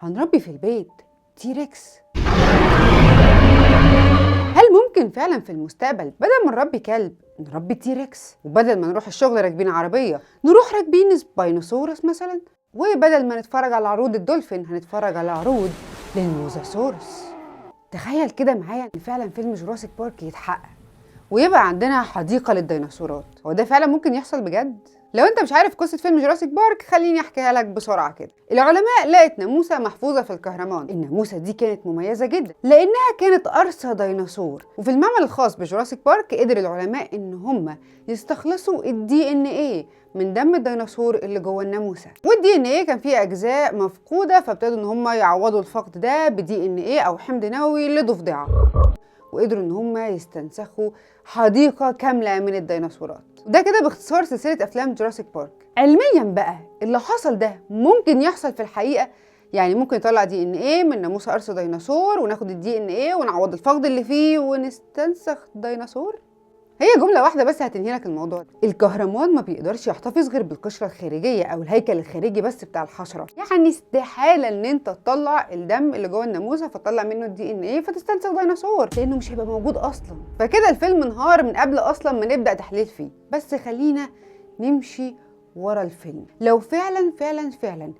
هنربي في البيت تيركس. هل ممكن فعلا في المستقبل بدل ما نربي كلب نربي تيركس، وبدل ما نروح الشغل راكبين عربية نروح راكبين سباينوسورس مثلا، وبدل ما نتفرج على عروض الدولفين هنتفرج على عروض للموزاسورس؟ تخيل كده معايا ان فعلا فيلم جوراسيك بارك يتحقق ويبقى عندنا حديقة للديناصورات. هو ده فعلا ممكن يحصل بجد؟ لو انت مش عارف قصة فيلم جوراسيك بارك خليني احكيها لك بسرعة كده. العلماء لقت ناموسة محفوظة في الكهرمان. الناموسة دي كانت مميزة جدا لانها كانت ارثى ديناصور، وفي المعمل الخاص بجوراسيك بارك قدر العلماء ان هم يستخلصوا الدي ان ايه من دم الديناصور اللي جوه الناموسة. والدي ان ايه كان فيه اجزاء مفقودة، فابتدوا ان هم يعوضوا الفقد ده بدي ان ايه او حمض نووي لضفدعة، وقدروا ان هم يستنسخوا حديقة كاملة من الديناصورات. وده كده باختصار سلسلة افلام جوراسيك بارك. علميا بقى اللي حصل ده ممكن يحصل في الحقيقة، يعني ممكن نطلع دي ان ايه من ناموسة ارث ديناصور وناخد الدي ان ايه ونعوض الفقد اللي فيه ونستنسخ ديناصور. هي جملة واحدة بس هتنهي لك الموضوع ده. الكهرمان ما بيقدرش يحتفظ غير بالقشرة الخارجية أو الهيكل الخارجي بس بتاع الحشرة، يعني استحالة إن أنت تطلع الدم اللي جوه الناموسة فتطلع منه الدي إن إيه فتستنسخ ديناصور، لأنه مش هيبقى موجود أصلا. فكده الفيلم انهار من قبل أصلا ما نبدأ تحليل فيه. بس خلينا نمشي ورا الفيلم. لو فعلا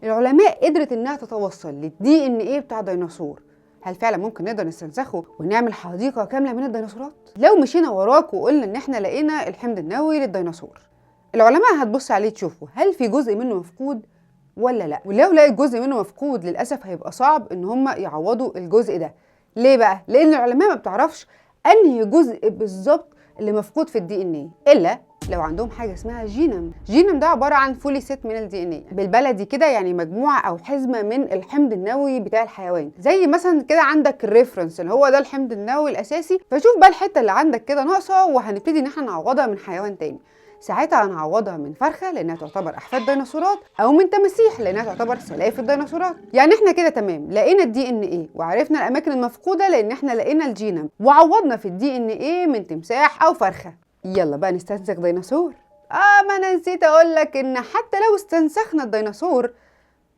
العلماء قدرت إنها تتوصل للدي إن إيه بتاع ديناصور، هل فعلا ممكن نقدر نستنسخه ونعمل حديقة كاملة من الديناصورات؟ لو مشينا وراك وقلنا ان احنا لقينا الحمض النووي للديناصور، العلماء هتبص عليه تشوفوا هل في جزء منه مفقود ولا لا. ولو لقيت جزء منه مفقود للأسف هيبقى صعب ان هم يعوضوا الجزء ده. ليه بقى؟ لان العلماء ما بتعرفش انهي جزء بالظبط اللي مفقود في الدي ان ايه، الا لو عندهم حاجه اسمها جينوم. جينوم ده عباره عن فولي سيت من الدي ان ايه، بالبلدي كده يعني مجموعه او حزمه من الحمض النووي بتاع الحيوان. زي مثلا كده عندك الريفرنس اللي هو ده الحمض النووي الاساسي، فشوف بقى الحته اللي عندك كده ناقصه وهنبتدي ان احنا نعوضها من حيوان تاني. ساعتها هنعوضها من فرخه لانها تعتبر احفاد ديناصورات، او من تماسيح لانها تعتبر سلاف الديناصورات. يعني احنا كده تمام، لقينا الدي ان ايه وعرفنا الاماكن المفقوده لان احنا لقينا الجينوم، وعوضنا في الدي ان ايه من تمساح او فرخه. يلا بقى نستنسخ ديناصور. ما انا نسيت اقول لك ان حتى لو استنسخنا الديناصور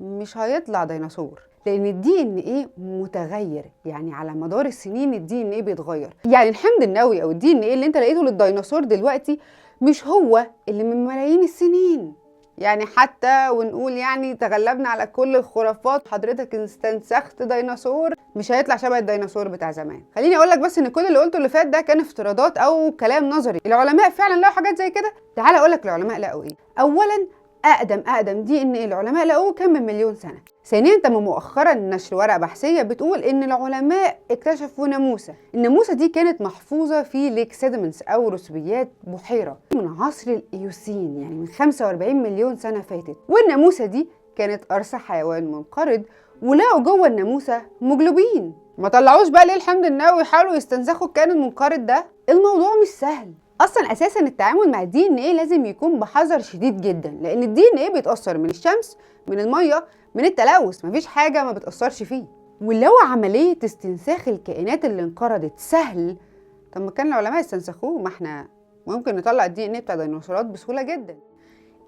مش هيطلع ديناصور، لان الدي ان ايه متغير، يعني على مدار السنين الدي ان ايه بيتغير. يعني الحمض النووي او الدي ان ايه اللي انت لقيته للديناصور دلوقتي مش هو اللي من ملايين السنين. يعني حتى ونقول يعني تغلبنا على كل الخرافات حضرتك استنسخت ديناصور، مش هيطلع شبه الديناصور بتاع زمان. خليني اقول لك بس ان كل اللي قلته اللي فات ده كان افتراضات او كلام نظري. العلماء فعلا لقوا حاجات زي كده. تعال اقول لك العلماء لقوا ايه. اولا اقدم دي ان العلماء لقوه كان من مليون سنه. ثانيا تم مؤخرا نشر ورقه بحثيه بتقول ان العلماء اكتشفوا ناموسه. الناموسه دي كانت محفوظه في ليك سيدمنتس او رسوبيات بحيره من عصر الايوسين، يعني من 45 مليون سنه فاتت. والناموسه دي كانت ارثى حيوان منقرض، ولقوا جوه الناموسه هيموجلوبين. ما طلعوش بقى ليه الحمض النووي يحاولوا يستنسخوا الكائن المنقرض ده؟ الموضوع مش سهل. اصلا اساسا التعامل مع الدي ان ايه لازم يكون بحذر شديد جدا، لان الدي ان ايه بيتاثر من الشمس، من الميه، من التلوث، مفيش حاجه ما بتاثرش فيه. ولو عمليه استنساخ الكائنات اللي انقرضت سهل، طب ما كان العلماء يستنسخوه، ما احنا ممكن نطلع الدي ان ايه بتاع الديناصورات بسهوله جدا.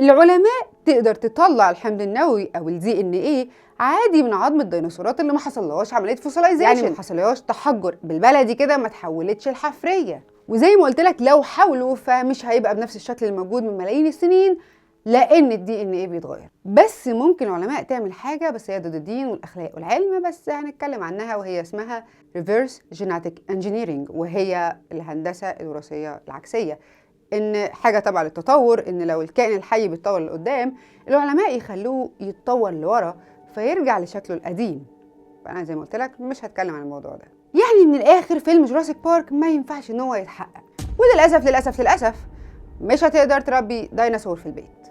العلماء تقدر تطلع الحمض النووي او الدي ان ايه عادي من عظم الديناصورات اللي ما حصلهاش عمليه فوسيلايزيشن، يعني ما حصلهاش تحجر، بالبلدي كده ما تحولتش لحفريه. وزي ما قلت لك لو حاولوا فمش هيبقى بنفس الشكل الموجود من ملايين السنين، لان الدي ان ايه بيتغير. بس ممكن العلماء تعمل حاجه بس هي ضد الدين والاخلاق والعلم، بس هنتكلم عنها، وهي اسمها ريفيرس جينيتك انجينيرنج، وهي الهندسه الوراثيه العكسيه. ان حاجه تبع للتطور، ان لو الكائن الحي بيتطور لقدام العلماء يخلوه يتطور لورا فيرجع لشكله القديم. فانا زي ما قلت لك مش هتكلم عن الموضوع ده. يعني من الاخر فيلم جوراسيك بارك ما ينفعش ان هو يتحقق، وللاسف مش هتقدر تربي ديناصور في البيت.